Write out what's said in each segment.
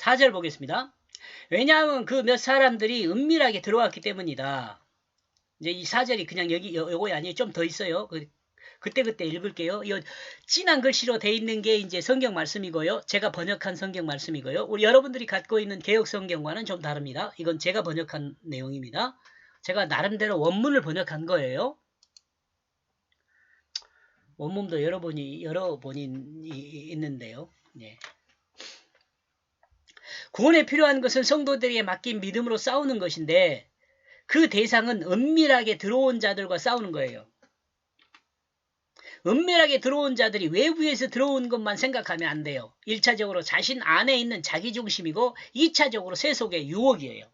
4절 보겠습니다. 왜냐하면 그 몇 사람들이 은밀하게 들어왔기 때문이다. 이제 이 4절이 그냥 여기 요거야 아니에요. 좀 더 있어요. 그때 읽을게요. 이 진한 글씨로 돼 있는 게 이제 성경 말씀이고요. 제가 번역한 성경 말씀이고요. 우리 여러분들이 갖고 있는 개혁 성경과는 좀 다릅니다. 이건 제가 번역한 내용입니다. 제가 나름대로 원문을 번역한 거예요. 원문도 여러 번이 있는데요. 네. 구원에 필요한 것은 성도들에게 맡긴 믿음으로 싸우는 것인데 그 대상은 은밀하게 들어온 자들과 싸우는 거예요. 은밀하게 들어온 자들이 외부에서 들어온 것만 생각하면 안 돼요. 1차적으로 자신 안에 있는 자기중심이고 2차적으로 세속의 유혹이에요.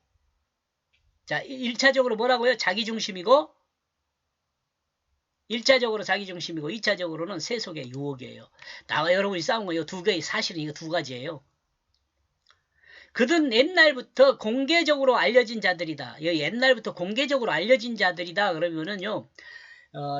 자, 1차적으로 뭐라고요? 자기중심이고 1차적으로 자기중심이고 2차적으로는 세속의 유혹이에요. 나와 여러분이 싸운 거 이 두 개의 사실은 이거 두 가지예요. 그들은 옛날부터 공개적으로 알려진 자들이다. 옛날부터 공개적으로 알려진 자들이다. 그러면은요.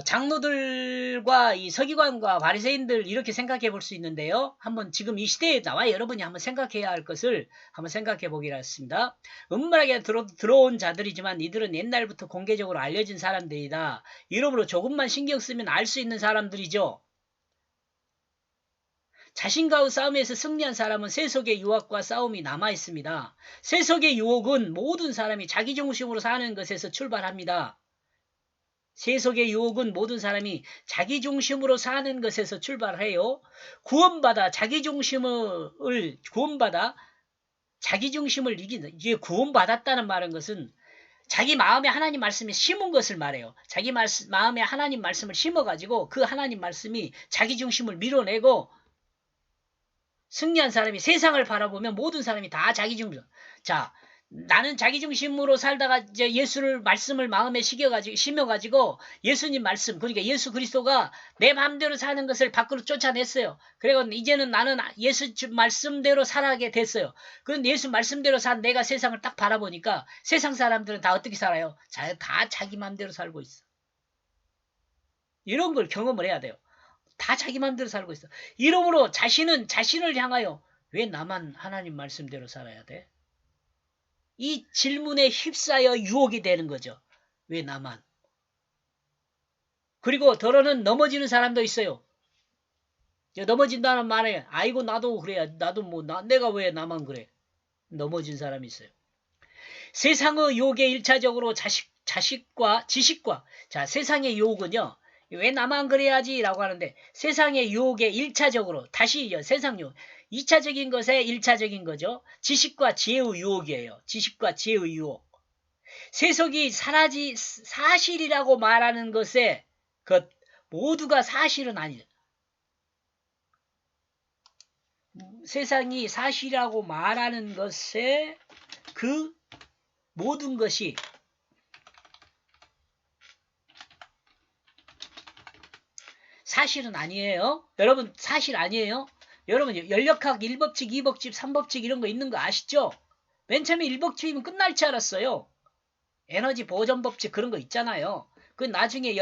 장로들과 이 서기관과 바리새인들 이렇게 생각해 볼 수 있는데요. 한번 지금 이 시대에 나와 여러분이 한번 생각해야 할 것을 한번 생각해 보기로 했습니다. 은밀하게 들어온 자들이지만 이들은 옛날부터 공개적으로 알려진 사람들이다. 이러므로 조금만 신경 쓰면 알 수 있는 사람들이죠. 자신과의 싸움에서 승리한 사람은 세속의 유혹과 싸움이 남아있습니다. 세속의 유혹은 모든 사람이 자기중심으로 사는 것에서 출발합니다. 세속의 유혹은 모든 사람이 자기중심으로 사는 것에서 출발해요. 구원받아 자기중심을 이긴다. 이게 구원받았다는 말은 것은 자기 마음에 하나님 말씀이 심은 것을 말해요. 자기 마음에 하나님 말씀을 심어가지고 그 하나님 말씀이 자기중심을 밀어내고 승리한 사람이 세상을 바라보면 모든 사람이 다 자기중심. 자, 나는 자기중심으로 살다가 이제 예수를 말씀을 마음에 심어가지고 예수님 말씀, 그러니까 예수 그리스도가 내 마음대로 사는 것을 밖으로 쫓아냈어요. 그리고 이제는 나는 예수 말씀대로 살아가게 됐어요. 그런데 예수 말씀대로 산 내가 세상을 딱 바라보니까 세상 사람들은 다 어떻게 살아요? 다 자기 마음대로 살고 있어. 이런 걸 경험을 해야 돼요. 다 자기 마음대로 살고 있어. 이러므로 자신은 자신을 향하여 왜 나만 하나님 말씀대로 살아야 돼? 이 질문에 휩싸여 유혹이 되는 거죠. 왜 나만? 그리고 더러는 넘어지는 사람도 있어요. 넘어진다는 말에 아이고 나도 그래야 나도 내가 왜 나만 그래? 넘어진 사람이 있어요. 세상의 유혹에 1차적으로 자식과 지식과 자 세상의 유혹은요. 왜 나만 그래야지 라고 하는데 세상의 유혹에 1차적으로 다시 세상 유혹 2차적인 것에 1차적인 거죠. 지식과 지혜의 유혹이에요. 지식과 지혜의 유혹. 세속이 사실이라고 말하는 것에 그 모두가 사실은 아니에요. 세상이 사실이라고 말하는 것에 그 모든 것이 사실은 아니에요. 여러분 사실 아니에요. 여러분 연력학 1법칙, 2법칙, 3법칙 이런 거 있는 거 아시죠? 맨 처음에 1법칙이면 끝날 줄 알았어요. 에너지 보존 법칙 그런 거 있잖아요. 그 나중에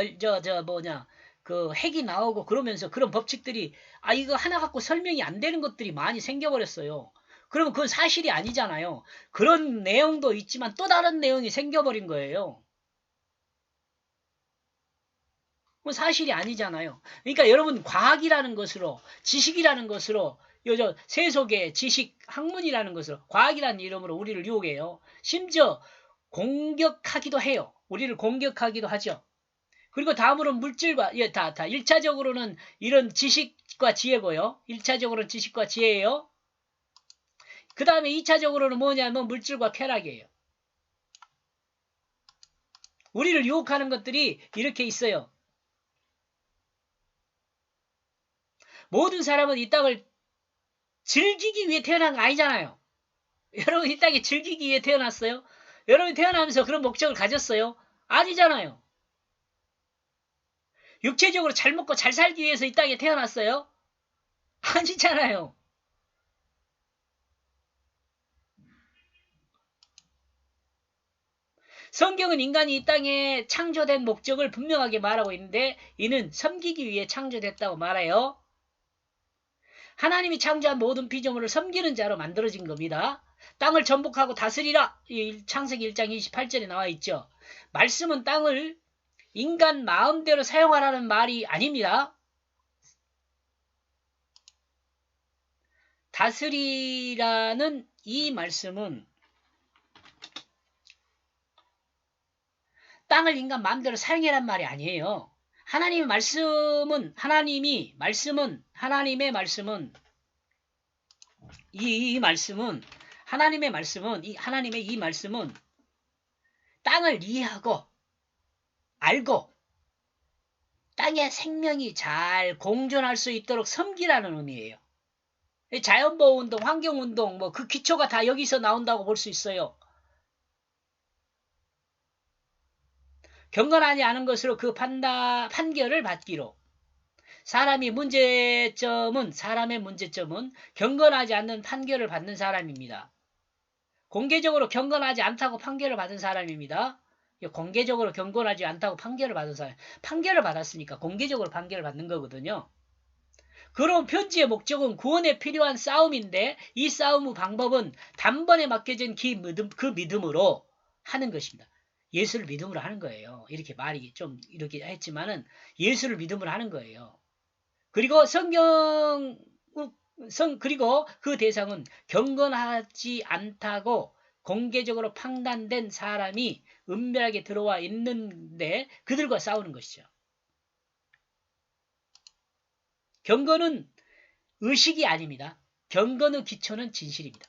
그 핵이 나오고 그러면서 그런 법칙들이 이거 하나 갖고 설명이 안 되는 것들이 많이 생겨버렸어요. 그러면 그건 사실이 아니잖아요. 그런 내용도 있지만 또 다른 내용이 생겨버린 거예요. 그건 사실이 아니잖아요. 그러니까 여러분 과학이라는 것으로 지식이라는 것으로 세속의 지식 학문이라는 것으로 과학이라는 이름으로 우리를 유혹해요. 심지어 공격하기도 해요. 우리를 공격하기도 하죠. 그리고 다음으로는 물질과, 1차적으로는 이런 지식과 지혜고요. 1차적으로는 지식과 지혜예요. 그 다음에 2차적으로는 뭐냐면 물질과 쾌락이에요. 우리를 유혹하는 것들이 이렇게 있어요. 모든 사람은 이 땅을 즐기기 위해 태어난 거 아니잖아요. 여러분 이 땅에 즐기기 위해 태어났어요? 여러분이 태어나면서 그런 목적을 가졌어요? 아니잖아요. 육체적으로 잘 먹고 잘 살기 위해서 이 땅에 태어났어요? 아니잖아요. 성경은 인간이 이 땅에 창조된 목적을 분명하게 말하고 있는데 이는 섬기기 위해 창조됐다고 말해요. 하나님이 창조한 모든 피조물을 섬기는 자로 만들어진 겁니다. 땅을 전복하고 다스리라. 창세기 1장 28절에 나와 있죠. 말씀은 땅을 인간 마음대로 사용하라는 말이 아닙니다. 다스리라는 이 말씀은 땅을 인간 마음대로 사용해란 말이 아니에요. 하나님의 말씀은 하나님의 말씀은 이 말씀은 하나님의 이 말씀은 땅을 이해하고 알고 땅의 생명이 잘 공존할 수 있도록 섬기라는 의미예요. 자연보호운동, 환경운동, 뭐 그 기초가 다 여기서 나온다고 볼 수 있어요. 경건하지 않은 것으로 그 판결을 받기로. 사람의 문제점은 경건하지 않는 판결을 받는 사람입니다. 공개적으로 경건하지 않다고 판결을 받은 사람입니다. 공개적으로 경건하지 않다고 판결을 받은 사람. 판결을 받았으니까 공개적으로 판결을 받는 거거든요. 그런 편지의 목적은 구원에 필요한 싸움인데 이 싸움의 방법은 단번에 맡겨진 그 믿음으로 하는 것입니다. 예수를 믿음으로 하는 거예요. 이렇게 말이 좀 이렇게 했지만은 예수를 믿음으로 하는 거예요. 그리고 그리고 그 대상은 경건하지 않다고 공개적으로 판단된 사람이 은밀하게 들어와 있는데 그들과 싸우는 것이죠. 경건은 의식이 아닙니다. 경건의 기초는 진실입니다.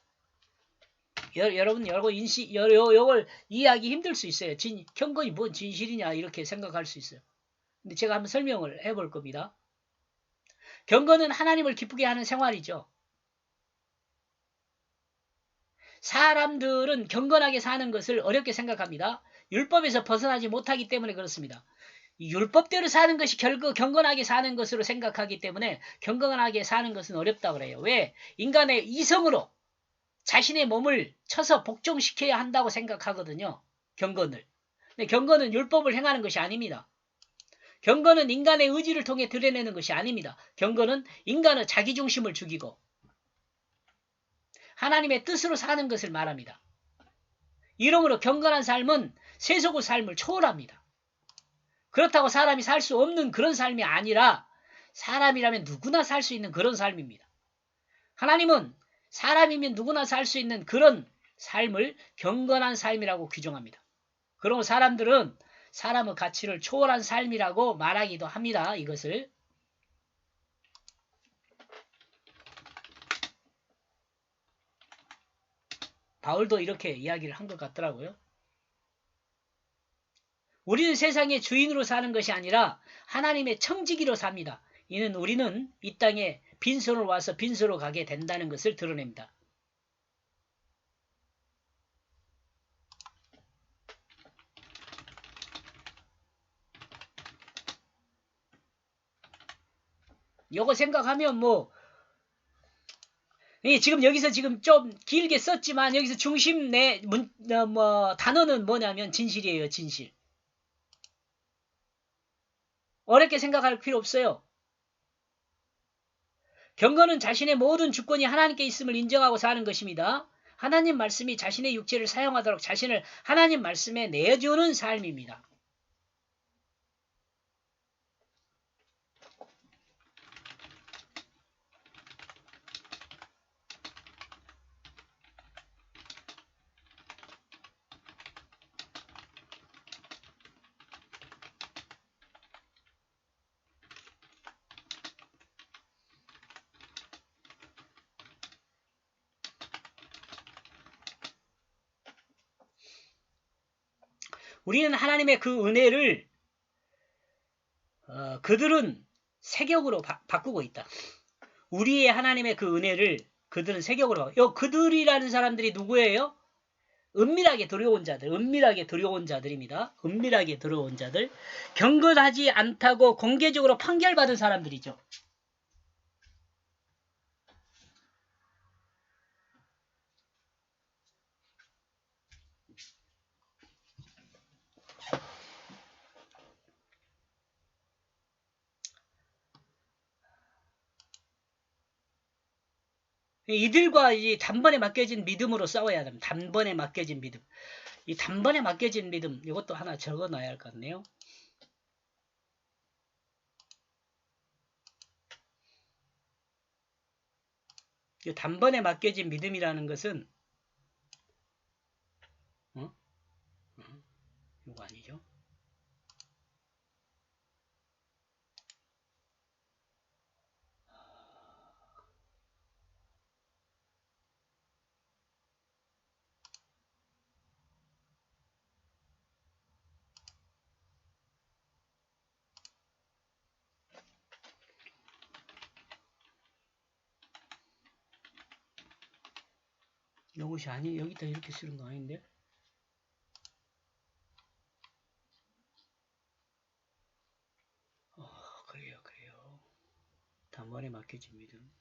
여러분, 요걸 이해하기 힘들 수 있어요. 경건이 뭔 진실이냐, 이렇게 생각할 수 있어요. 근데 제가 한번 설명을 해볼 겁니다. 경건은 하나님을 기쁘게 하는 생활이죠. 사람들은 경건하게 사는 것을 어렵게 생각합니다. 율법에서 벗어나지 못하기 때문에 그렇습니다. 율법대로 사는 것이 결국 경건하게 사는 것으로 생각하기 때문에 경건하게 사는 것은 어렵다고 그래요. 왜? 인간의 이성으로 자신의 몸을 쳐서 복종시켜야 한다고 생각하거든요. 경건을. 근데 경건은 율법을 행하는 것이 아닙니다. 경건은 인간의 의지를 통해 드러내는 것이 아닙니다. 경건은 인간의 자기중심을 죽이고 하나님의 뜻으로 사는 것을 말합니다. 이러므로 경건한 삶은 세속의 삶을 초월합니다. 그렇다고 사람이 살 수 없는 그런 삶이 아니라 사람이라면 누구나 살 수 있는 그런 삶입니다. 하나님은 사람이면 누구나 살 수 있는 그런 삶을 경건한 삶이라고 규정합니다. 그럼 사람들은 사람의 가치를 초월한 삶이라고 말하기도 합니다. 이것을. 바울도 이렇게 이야기를 한 것 같더라고요. 우리는 세상의 주인으로 사는 것이 아니라 하나님의 청지기로 삽니다. 이는 우리는 이 땅에 빈손으로 와서 빈손으로 가게 된다는 것을 드러냅니다. 요거 생각하면 지금 여기서 지금 좀 길게 썼지만 여기서 중심 단어는 뭐냐면 진실이에요. 진실. 어렵게 생각할 필요 없어요. 경건은 자신의 모든 주권이 하나님께 있음을 인정하고 사는 것입니다. 하나님 말씀이 자신의 육체를 사용하도록 자신을 하나님 말씀에 내주는 삶입니다. 우리는 하나님의 그 은혜를 그들은 세격으로 바꾸고 있다. 우리의 하나님의 그 은혜를 그들은 세격으로 그들이라는 사람들이 누구예요? 은밀하게 들어온 자들입니다. 은밀하게 들어온 자들. 경건하지 않다고 공개적으로 판결받은 사람들이죠. 이들과 이 단번에 맡겨진 믿음으로 싸워야 합니다. 단번에 맡겨진 믿음. 이 단번에 맡겨진 믿음, 이것도 하나 적어 놔야 할 것 같네요. 이 단번에 맡겨진 믿음이라는 것은, 이거 아니죠? 이것이 아니, 여기다 이렇게 쓰는 거 아닌데? 그래요, 그래요. 단번에 맡겨진 믿음.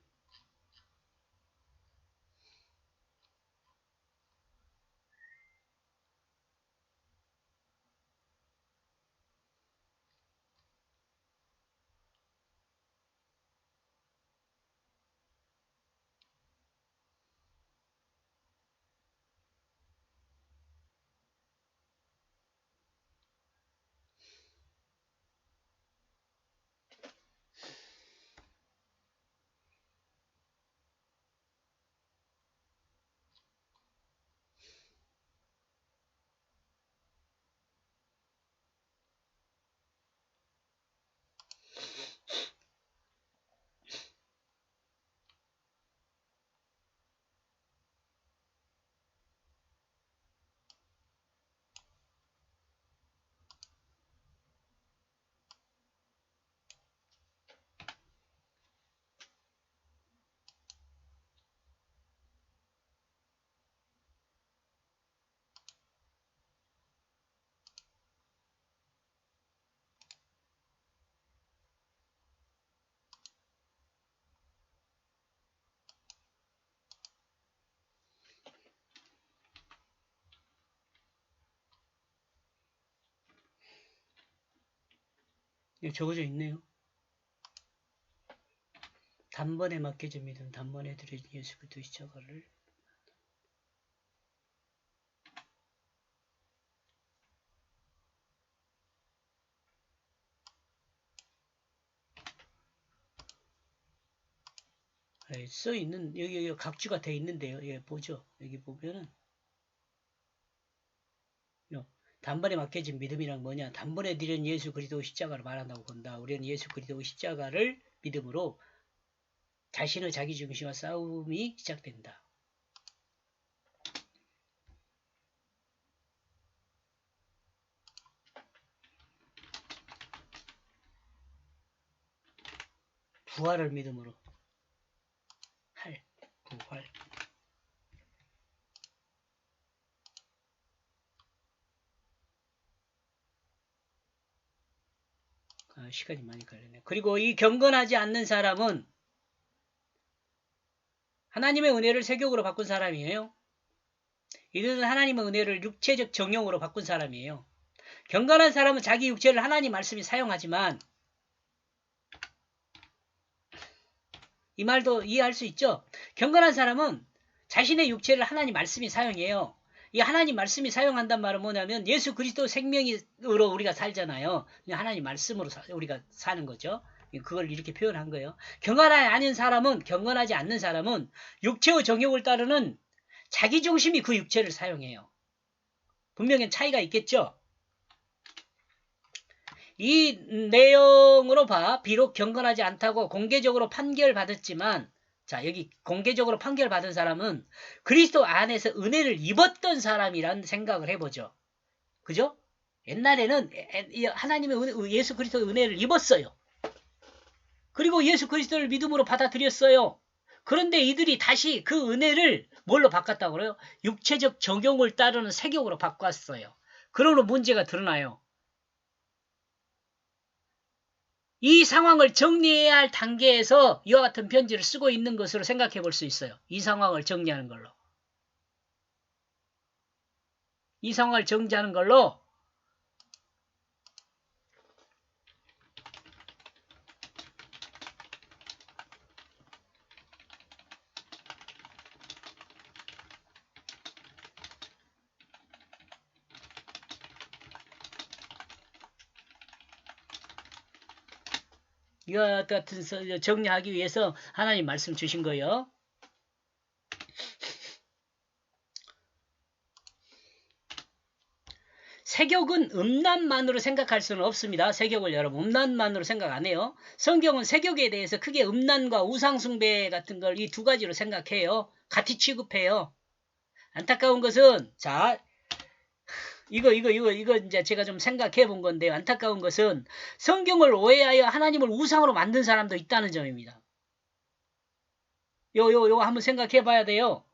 여기 적어져 있네요. 단번에 맡겨진 믿음, 단번에 드려진 예수 그리스도 십자가를. 써 있는, 여기 각주가 돼 있는데요. 예, 보죠. 여기 보면은, 단번에 맡겨진 믿음이란 뭐냐? 단번에 드린 예수 그리스도 십자가를 말한다고 본다. 우리는 예수 그리스도 십자가를 믿음으로 자신의 자기 중심과 싸움이 시작된다. 부활을 믿음으로. 부활. 시간이 많이 걸리네. 그리고 이 경건하지 않는 사람은 하나님의 은혜를 세격으로 바꾼 사람이에요. 이들은 하나님의 은혜를 육체적 정욕으로 바꾼 사람이에요. 경건한 사람은 자기 육체를 하나님 말씀이 사용하지만, 이 말도 이해할 수 있죠? 경건한 사람은 자신의 육체를 하나님 말씀이 사용해요. 이 하나님 말씀이 사용한단 말은 뭐냐면 예수 그리스도 생명으로 우리가 살잖아요. 하나님 말씀으로 우리가 사는 거죠. 그걸 이렇게 표현한 거예요. 경건하지 않는 사람은 육체의 정욕을 따르는 자기 중심이 그 육체를 사용해요. 분명히 차이가 있겠죠? 이 내용으로 비록 경건하지 않다고 공개적으로 판결받았지만, 자, 여기 공개적으로 판결받은 사람은 그리스도 안에서 은혜를 입었던 사람이란 생각을 해보죠. 그죠? 옛날에는 하나님의 예수 그리스도의 은혜를 입었어요. 그리고 예수 그리스도를 믿음으로 받아들였어요. 그런데 이들이 다시 그 은혜를 뭘로 바꿨다고 그래요? 육체적 적용을 따르는 세격으로 바꿨어요. 그러므로 문제가 드러나요. 이 상황을 정리해야 할 단계에서 이와 같은 편지를 쓰고 있는 것으로 생각해 볼 수 있어요. 이 상황을 정리하는 걸로. 이 상황을 정리하는 걸로 이와 같은 정리하기 위해서 하나님 말씀 주신 거예요. 세격은 음란만으로 생각할 수는 없습니다. 세격을 여러분 음란만으로 생각 안 해요. 성경은 세격에 대해서 크게 음란과 우상숭배 같은 걸 이 두 가지로 생각해요. 같이 취급해요. 안타까운 것은 자 이거 이제 제가 좀 생각해 본 건데요. 안타까운 것은 성경을 오해하여 하나님을 우상으로 만든 사람도 있다는 점입니다. 요거 한번 생각해 봐야 돼요.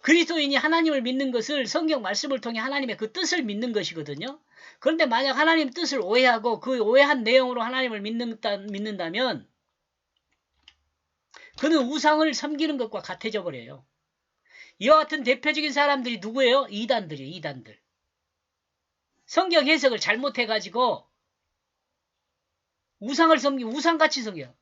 그리스도인이 하나님을 믿는 것을 성경 말씀을 통해 하나님의 그 뜻을 믿는 것이거든요. 그런데 만약 하나님 뜻을 오해하고 그 오해한 내용으로 하나님을 믿는다면 그는 우상을 섬기는 것과 같아져 버려요. 이와 같은 대표적인 사람들이 누구예요? 이단들이에요. 이단들. 성경 해석을 잘못해가지고 우상을 섬기고 우상같이 섬겨요.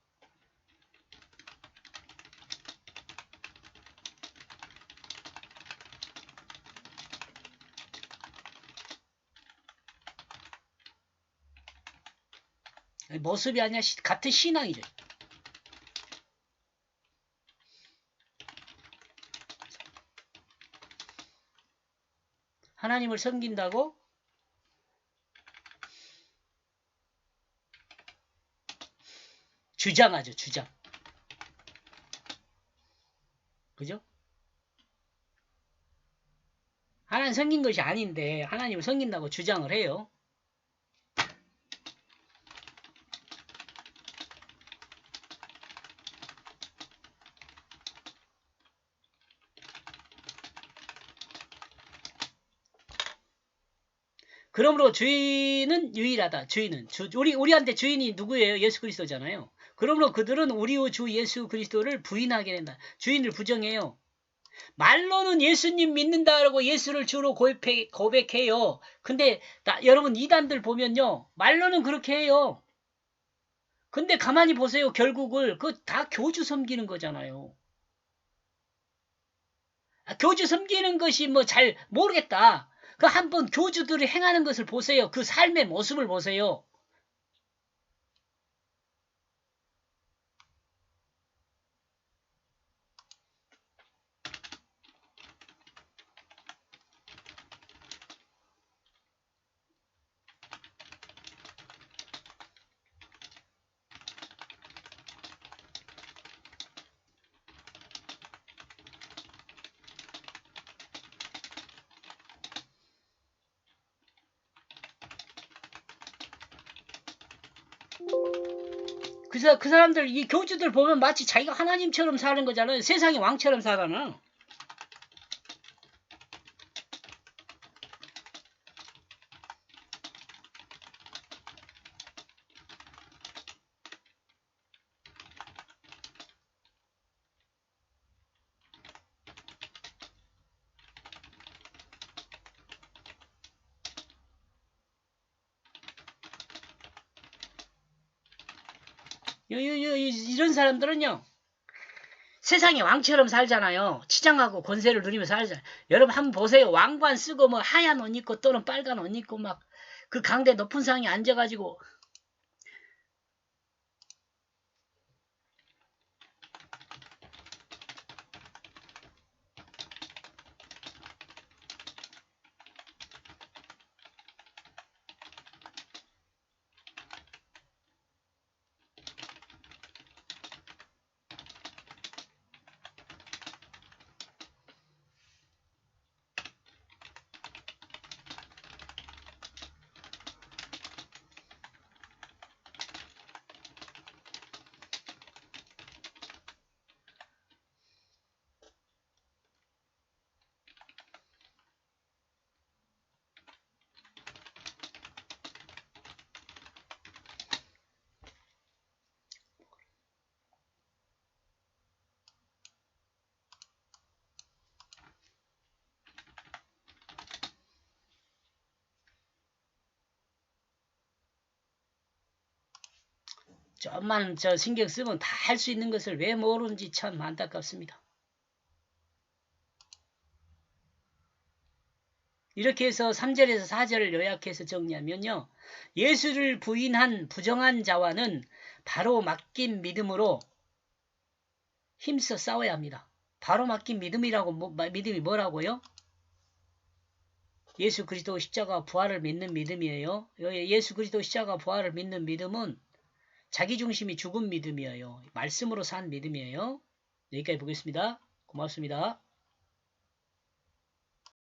모습이 아니라 같은 신앙이죠. 하나님을 섬긴다고 주장하죠. 주장. 그죠? 하나님 섬긴 것이 아닌데 하나님을 섬긴다고 주장을 해요. 그러므로 주인은 유일하다. 주인은 우리한테 주인이 누구예요? 예수 그리스도잖아요. 그러므로 그들은 우리 주 예수 그리스도를 부인하게 된다. 주인을 부정해요. 말로는 예수님 믿는다라고 예수를 주로 고백해요. 근데 여러분 이단들 보면요. 말로는 그렇게 해요. 근데 가만히 보세요. 결국을 그 다 교주 섬기는 거잖아요. 교주 섬기는 것이 뭐 잘 모르겠다. 그 한번 교주들이 행하는 것을 보세요. 그 삶의 모습을 보세요. 그래서 그 사람들 이 교주들 보면 마치 자기가 하나님처럼 사는 거잖아요. 세상의 왕처럼 살아나. 이런 사람들은요. 세상의 왕처럼 살잖아요. 치장하고 권세를 누리면서 살잖아요. 여러분 한번 보세요. 왕관 쓰고 뭐 하얀 옷 입고 또는 빨간 옷 입고 막 그 강대 높은 상에 앉아가지고 좀만 신경 쓰면 다 할 수 있는 것을 왜 모르는지 참 안타깝습니다. 이렇게 해서 3절에서 4절을 요약해서 정리하면요. 예수를 부인한 부정한 자와는 바로 맡긴 믿음으로 힘써 싸워야 합니다. 바로 맡긴 믿음이 뭐라고요? 예수 그리스도 십자가 부활을 믿는 믿음이에요. 예수 그리스도 십자가 부활을 믿는 믿음은 자기중심이 죽은 믿음이에요. 말씀으로 산 믿음이에요. 여기까지 보겠습니다. 고맙습니다.